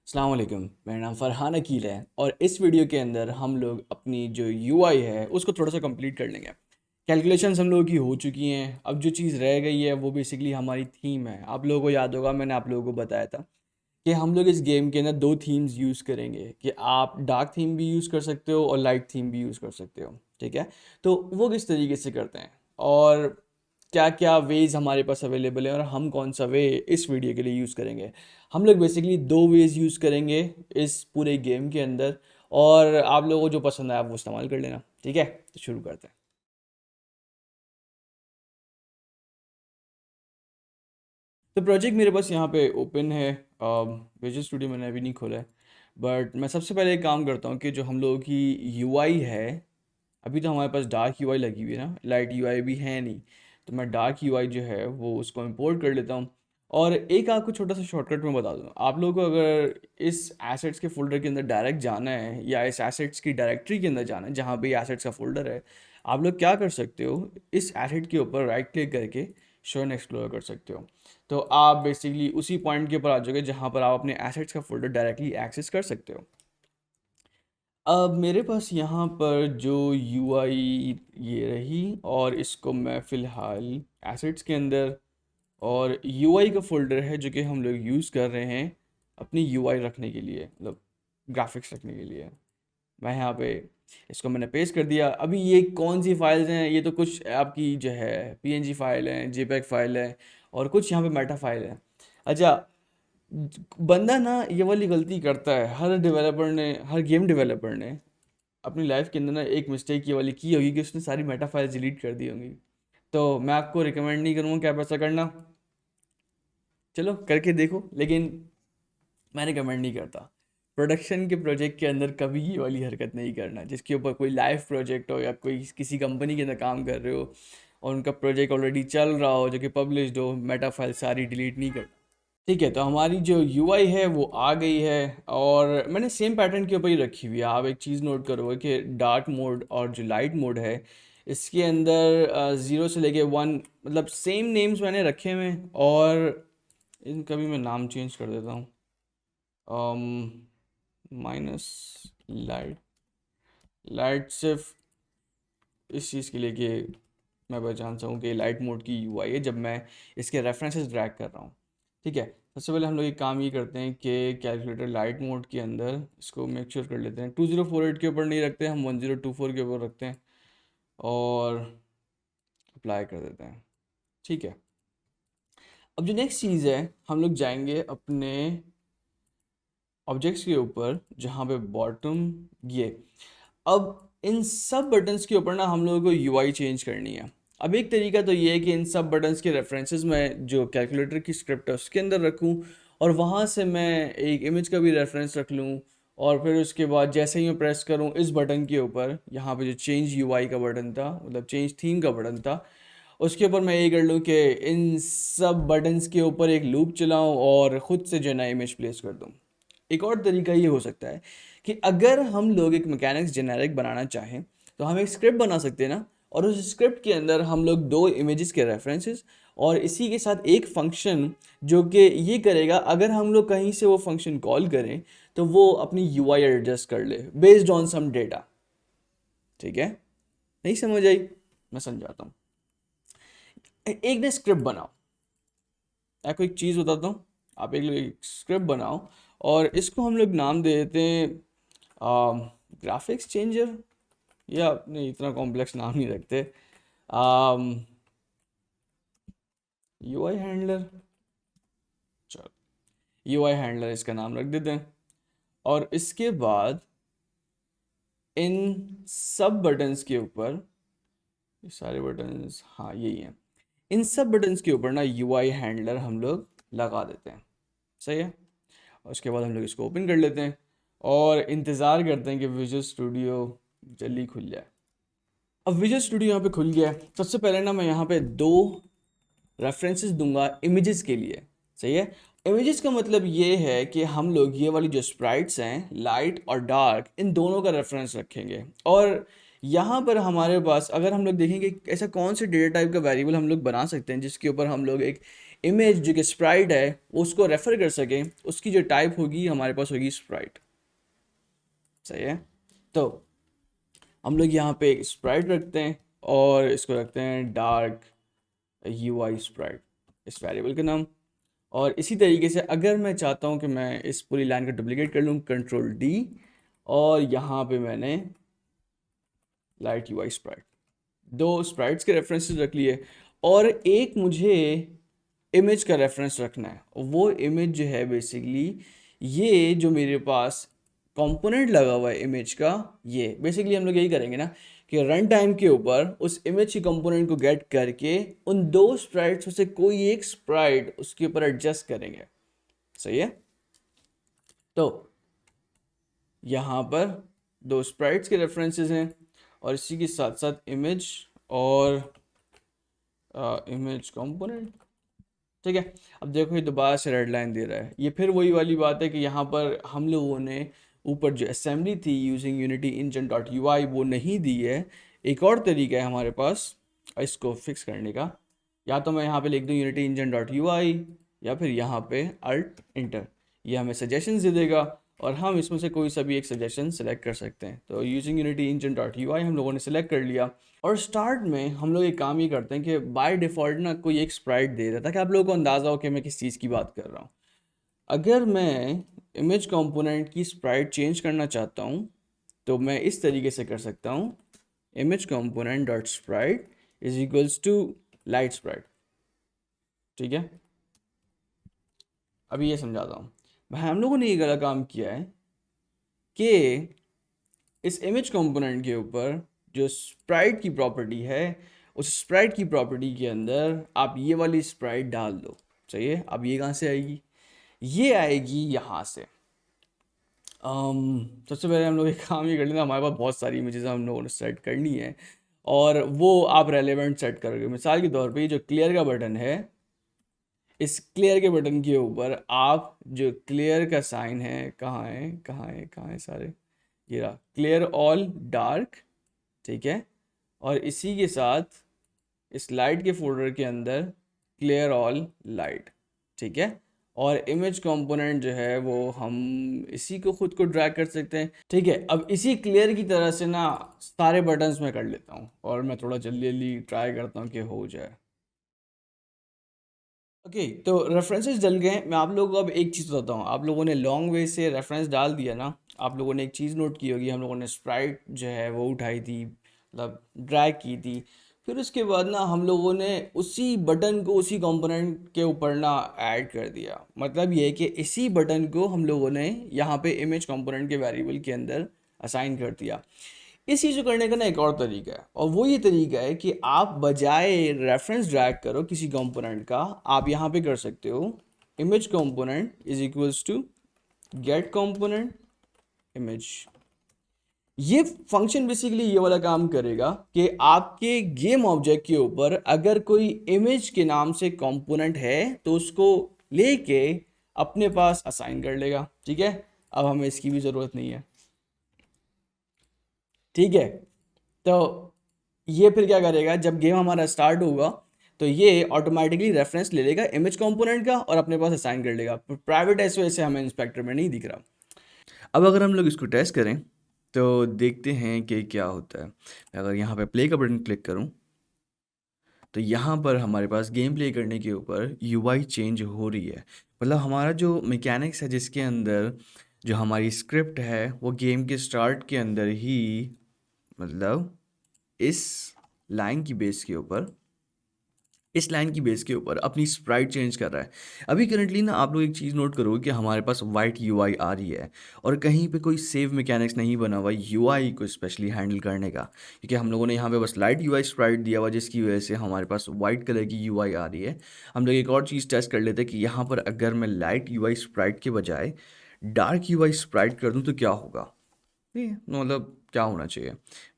अस्सलाम वालेकुम। मेरा नाम फ़रहान अकील है और इस वीडियो के अंदर हम लोग अपनी जो यूआई है उसको थोड़ा सा कंप्लीट कर लेंगे। कैलकुलेशंस हम लोगों की हो चुकी हैं, अब जो चीज़ रह गई है वो बेसिकली हमारी थीम है। आप लोगों को याद होगा, मैंने आप लोगों को बताया था कि हम लोग इस गेम के अंदर दो थीम्स यूज़ करेंगे कि आप डार्क थीम भी यूज़ कर सकते हो और लाइट थीम भी यूज़ कर सकते हो। ठीक है, तो वो किस तरीके से करते हैं और क्या क्या वेज हमारे पास अवेलेबल है और हम कौन सा वे इस वीडियो के लिए यूज़ करेंगे। हम लोग बेसिकली दो वेज यूज़ करेंगे इस पूरे गेम के अंदर, और आप लोगों को जो पसंद आया वो इस्तेमाल कर लेना। ठीक है, तो शुरू करते हैं। तो प्रोजेक्ट मेरे पास यहाँ पे ओपन है। विजुअल स्टूडियो मैंने अभी नहीं खोला है, बट मैं सबसे पहले एक काम करता हूँ कि जो हम लोगों की यूआई है, अभी तो हमारे पास डार्क यूआई लगी हुई है ना, लाइट यूआई भी है नहीं। तो मैं डार्क यूआई जो है वो उसको इंपोर्ट कर लेता हूँ। और एक आपको छोटा सा शॉर्टकट मैं बता दूँ, आप लोगों को अगर इस एसेट्स के फोल्डर के अंदर डायरेक्ट जाना है या इस एसेट्स की डायरेक्टरी के अंदर जाना है जहाँ पे एसेट्स का फोल्डर है, आप लोग क्या कर सकते हो, इस एसेट के ऊपर राइट क्लिक करके शो एंड एक्सप्लोर कर सकते हो। तो आप बेसिकली उसी पॉइंट के ऊपर आ जाओगे जहाँ पर आप अपने एसेट्स का फोल्डर डायरेक्टली एक्सेस कर सकते हो। अब मेरे पास यहाँ पर जो यूआई ये रही, और इसको मैं फ़िलहाल एसेट्स के अंदर, और यूआई का फ़ोल्डर है जो कि हम लोग यूज़ कर रहे हैं अपनी यूआई रखने के लिए, मतलब ग्राफिक्स रखने के लिए। मैं यहाँ पे इसको मैंने पेस्ट कर दिया। अभी ये कौन सी फाइल्स हैं, ये तो कुछ आपकी जो है पीएनजी फाइल है, जेपेग फाइल है, और कुछ यहाँ पे मेटा फाइल है। अच्छा, बंदा ना ये वाली गलती करता है, हर डेवलपर ने, हर गेम डेवलपर ने अपनी लाइफ के अंदर ना एक मिस्टेक ये वाली की होगी कि उसने सारी मेटा फाइल्स डिलीट कर दी होंगी। तो मैं आपको रिकमेंड नहीं करूँगा कि आप ऐसा करना। चलो करके देखो, लेकिन मैं रिकमेंड नहीं करता। प्रोडक्शन के प्रोजेक्ट के अंदर कभी ये वाली हरकत नहीं करना, जिसके ऊपर कोई लाइव प्रोजेक्ट हो या कोई किसी कंपनी के अंदर काम कर रहे हो और उनका प्रोजेक्ट ऑलरेडी चल रहा हो जो कि पब्लिश्ड हो, मेटा फाइल सारी डिलीट नहीं करना। ठीक है, तो हमारी जो यूआई है वो आ गई है, और मैंने सेम पैटर्न के ऊपर ही रखी हुई है। आप एक चीज़ नोट करोगे कि डार्क मोड और जो लाइट मोड है, इसके अंदर 0 से लेके 1, मतलब सेम नेम्स मैंने रखे हुए हैं, और इनका भी मैं नाम चेंज कर देता हूँ। माइनस लाइट, लाइट सिर्फ इस चीज़ के लिए कि मैं पहचान सकूँ कि लाइट मोड की यूआई है जब मैं इसके रेफरेंसेस ड्रैग कर रहा हूँ। ठीक है, सबसे पहले हम लोग एक काम ये करते हैं कि कैलकुलेटर लाइट मोड के अंदर इसको मेक श्योर कर लेते हैं 2048 के ऊपर नहीं रखते, हम 1024 के ऊपर रखते हैं और अप्लाई कर देते हैं। ठीक है, अब जो नेक्स्ट चीज़ है, हम लोग जाएंगे अपने ऑब्जेक्ट्स के ऊपर जहाँ पे बॉटम ये, अब इन सब बटन्स के ऊपर ना हम लोगों को यूआई चेंज करनी है। अब एक तरीका तो ये है कि इन सब बटन्स के रेफरेंसेस मैं जो कैलकुलेटर की स्क्रिप्ट है उसके अंदर रखूँ, और वहाँ से मैं एक इमेज का भी रेफरेंस रख लूँ, और फिर उसके बाद जैसे ही मैं प्रेस करूँ इस बटन के ऊपर, यहाँ पे जो चेंज यूआई का बटन था, मतलब चेंज थीम का बटन था, उसके ऊपर मैं ये कर लूँ कि इन सब बटन्स के ऊपर एक लूप चलाऊँ और ख़ुद से जो है ना इमेज प्लेस कर दूँ। एक और तरीका ये हो सकता है कि अगर हम लोग एक मैकेनिक्स जेनेरिक बनाना चाहें तो हम एक स्क्रिप्ट बना सकते हैं ना, और उस स्क्रिप्ट के अंदर हम लोग दो इमेजेस के रेफरेंसेस और इसी के साथ एक फंक्शन जो कि ये करेगा, अगर हम लोग कहीं से वो फंक्शन कॉल करें तो वो अपनी यूआई एडजस्ट कर ले बेस्ड ऑन सम डेटा। ठीक है, नहीं समझ आई? मैं समझाता हूँ। एक ने स्क्रिप्ट बनाओ, आपको एक चीज़ बताता हूँ। आप एक स्क्रिप्ट बनाओ और इसको हम लोग नाम दे देते हैं ग्राफिक्स चेंजर, या नहीं इतना कॉम्प्लेक्स नाम नहीं रखते, यूआई हैंडलर। चलो, यूआई हैंडलर इसका नाम रख देते हैं। और इसके बाद इन सब बटन्स के ऊपर, ये सारे बटन्स हाँ यही हैं, इन सब बटन्स के ऊपर ना यूआई हैंडलर हम लोग लगा देते हैं। सही है, और उसके बाद हम लोग इसको ओपन कर लेते हैं और इंतज़ार करते हैं कि विजुअल स्टूडियो जल्दी खुल जाए। अब विजुअल स्टूडियो यहाँ पे खुल गया है। सबसे पहले ना मैं यहाँ पे दो रेफरेंसेस दूंगा इमेजेस के लिए। सही है, इमेजेस का मतलब ये है कि हम लोग ये वाली जो स्प्राइट्स हैं लाइट और डार्क, इन दोनों का रेफरेंस रखेंगे। और यहाँ पर हमारे पास अगर हम लोग देखेंगे ऐसा कौन से डेटा टाइप का वेरिएबल हम लोग बना सकते हैं जिसके ऊपर हम लोग एक इमेज जो कि स्प्राइट है वो उसको रेफर कर सके, उसकी जो टाइप होगी हमारे पास होगी स्प्राइट। सही है। तो हम लोग यहाँ पे स्प्राइट रखते हैं और इसको रखते हैं डार्क UI स्प्राइट, इस वेरिएबल का नाम। और इसी तरीके से अगर मैं चाहता हूँ कि मैं इस पूरी लाइन को डुप्लीकेट कर लूँ, Ctrl+D, और यहाँ पे मैंने लाइट UI स्प्राइट, दो स्प्राइट्स के रेफरेंसेस रख लिए, और एक मुझे इमेज का रेफरेंस रखना है। वो इमेज जो है बेसिकली ये जो मेरे पास कंपोनेंट लगा हुआ है इमेज का, ये बेसिकली हम लोग यही करेंगे ना कि रन टाइम के ऊपर उस इमेज की कंपोनेंट को गेट करके उन दो स्प्राइट्स में से कोई एक स्प्राइट उसके ऊपर एडजस्ट करेंगे। सही है। तो यहाँ पर दो स्प्राइट्स के रेफरेंसेस हैं और इसी के साथ साथ इमेज और इमेज कंपोनेंट। ठीक है। अब देखो ये दोबारा से रेड लाइन दे रहा है, ये फिर वही वाली बात है कि यहाँ पर हम लोगों ने ऊपर जो असेंबली थी using unity engine dot UI वो नहीं दी है। एक और तरीका है हमारे पास इसको फिक्स करने का, या तो मैं यहाँ पे लिख दूँ यूनिटी इंजन डॉट UI, या फिर यहाँ पे अल्ट इंटर, ये हमें सजेशंस दे देगा और हम इसमें से कोई सा भी एक सजेशन सेलेक्ट कर सकते हैं। तो using unity engine dot UI हम लोगों ने सेलेक्ट कर लिया, और स्टार्ट में हम लोग एक काम ये करते हैं कि बाय डिफ़ॉल्ट ना कोई एक स्प्राइट दे देता है ताकि आप लोगों को अंदाज़ा हो कि मैं किस चीज़ की बात कर रहा हूँ। अगर मैं इमेज कंपोनेंट की स्प्राइट चेंज करना चाहता हूँ तो मैं इस तरीके से कर सकता हूँ, image component dot sprite is equals to light sprite. ठीक है। अभी ये समझाता हूँ। भाई हम लोगों ने ये गलत काम किया है कि इस इमेज कंपोनेंट के ऊपर जो स्प्राइट की प्रॉपर्टी है, उस स्प्राइट की प्रॉपर्टी के अंदर आप ये वाली स्प्राइट डाल दो। सही है। अब ये कहाँ से आएगी? ये आएगी यहाँ से। सबसे पहले हम लोग एक काम ये कर लेना, हमारे पास बहुत सारी इमेजेस हम लोगों ने सेट करनी है और वो आप रेलेवेंट सेट करोगे। मिसाल के तौर पे ये जो क्लियर का बटन है, इस क्लियर के बटन के ऊपर आप जो क्लियर का साइन है, कहाँ है सारे, ये रहा क्लियर ऑल डार्क। ठीक है। और इसी के साथ इस लाइट के फोल्डर के अंदर क्लियर ऑल लाइट। ठीक है। और इमेज कंपोनेंट जो है वो हम इसी को खुद को ड्रैग कर सकते हैं। ठीक है। अब इसी क्लियर की तरह से ना सारे बटन्स में कर लेता हूँ और मैं थोड़ा जल्दी जल्दी ट्राई करता हूँ कि हो जाए। ओके, तो रेफरेंसेस डल गए। मैं आप लोगों को अब एक चीज़ बताता हूँ। आप लोगों ने लॉन्ग वे से रेफरेंस डाल दिया ना, आप लोगों ने एक चीज़ नोट की होगी, हम लोगों ने स्प्राइट जो है वो उठाई थी, मतलब ड्रैग की थी। फिर उसके बाद ना हम लोगों ने उसी बटन को उसी कंपोनेंट के ऊपर ना ऐड कर दिया। मतलब ये है कि इसी बटन को हम लोगों ने यहाँ पे इमेज कंपोनेंट के वेरिएबल के अंदर असाइन कर दिया। इस चीज़ को करने का ना एक और तरीका है, और वो ये तरीका है कि आप बजाय रेफरेंस ड्रैग करो किसी कंपोनेंट का, आप यहाँ पे कर सकते हो image component is equals to get component image. ये फंक्शन बेसिकली ये वाला काम करेगा कि आपके गेम ऑब्जेक्ट के ऊपर अगर कोई इमेज के नाम से कंपोनेंट है तो उसको लेके अपने पास असाइन कर लेगा। ठीक है। अब हमें इसकी भी ज़रूरत नहीं है। ठीक है। तो ये फिर क्या करेगा, जब गेम हमारा स्टार्ट होगा तो ये ऑटोमेटिकली रेफरेंस ले लेगा इमेज कंपोनेंट का और अपने पास असाइन कर लेगा। प्राइवेट ऐसे वैसे हमें इंस्पेक्टर में नहीं दिख रहा। अब अगर हम लोग इसको टेस्ट करें तो देखते हैं कि क्या होता है। अगर यहाँ पे प्ले का बटन क्लिक करूँ तो यहाँ पर हमारे पास गेम प्ले करने के ऊपर UI चेंज हो रही है। मतलब हमारा जो मैकेनिक्स है जिसके अंदर जो हमारी स्क्रिप्ट है वो गेम के स्टार्ट के अंदर ही, मतलब इस लाइन की बेस के ऊपर, इस लाइन की बेस के ऊपर अपनी स्प्राइट चेंज कर रहा है। अभी करंटली ना आप लोग एक चीज़ नोट करो कि हमारे पास वाइट UI आ रही है और कहीं पे कोई सेव मैकेनिक्स नहीं बना हुआ UI को स्पेशली हैंडल करने का, क्योंकि हम लोगों ने यहाँ पे बस लाइट UI स्प्राइट दिया हुआ जिसकी वजह से हमारे पास वाइट कलर की UI आ रही है। हम लोग एक और चीज़ टेस्ट कर लेते हैं कि यहाँ पर अगर मैं लाइट UI स्प्राइट के बजाय डार्क UI स्प्राइट कर दूँ तो क्या होगा। ठीक है, मतलब क्या होना चाहिए।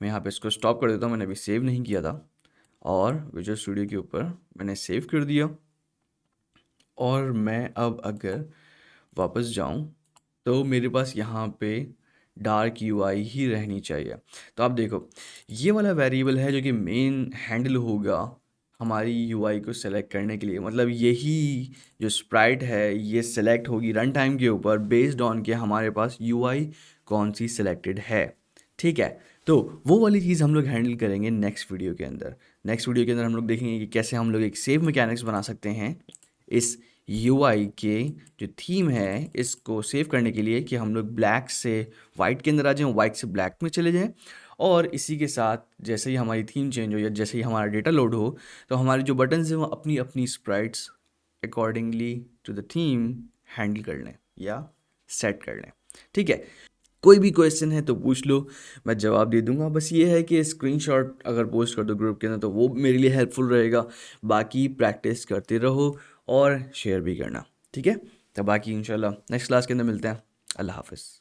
मैं यहाँ पे इसको स्टॉप कर देता हूँ, मैंने अभी सेव नहीं किया था और विजुअल स्टूडियो के ऊपर मैंने सेव कर दिया। और मैं अब अगर वापस जाऊं तो मेरे पास यहाँ पे डार्क UI ही रहनी चाहिए। तो आप देखो ये वाला वेरिएबल है जो कि मेन हैंडल होगा हमारी यूआई को सेलेक्ट करने के लिए, मतलब यही जो स्प्राइट है ये सेलेक्ट होगी रन टाइम के ऊपर बेस्ड ऑन के हमारे पास यूआई कौन सी सेलेक्टेड है। ठीक है, तो वो वाली चीज़ हम लोग हैंडल करेंगे नेक्स्ट वीडियो के अंदर। नेक्स्ट वीडियो के अंदर हम लोग देखेंगे कि कैसे हम लोग एक सेव मैकेनिक्स बना सकते हैं इस यूआई के जो थीम है इसको सेव करने के लिए, कि हम लोग ब्लैक से वाइट के अंदर आ जाएं, वाइट से ब्लैक में चले जाएं, और इसी के साथ जैसे ही हमारी थीम चेंज हो या जैसे ही हमारा डेटा लोड हो तो हमारे जो बटन्स हैं वो अपनी अपनी sprites accordingly to the theme handle कर लें या सेट कर लें। ठीक है, कोई भी क्वेश्चन है तो पूछ लो, मैं जवाब दे दूंगा। बस ये है कि स्क्रीनशॉट अगर पोस्ट कर दो ग्रुप के अंदर तो वो मेरे लिए हेल्पफुल रहेगा। बाकी प्रैक्टिस करते रहो और शेयर भी करना। ठीक है, तो बाकी इंशाल्लाह नेक्स्ट क्लास के अंदर मिलते हैं। अल्लाह हाफिज़।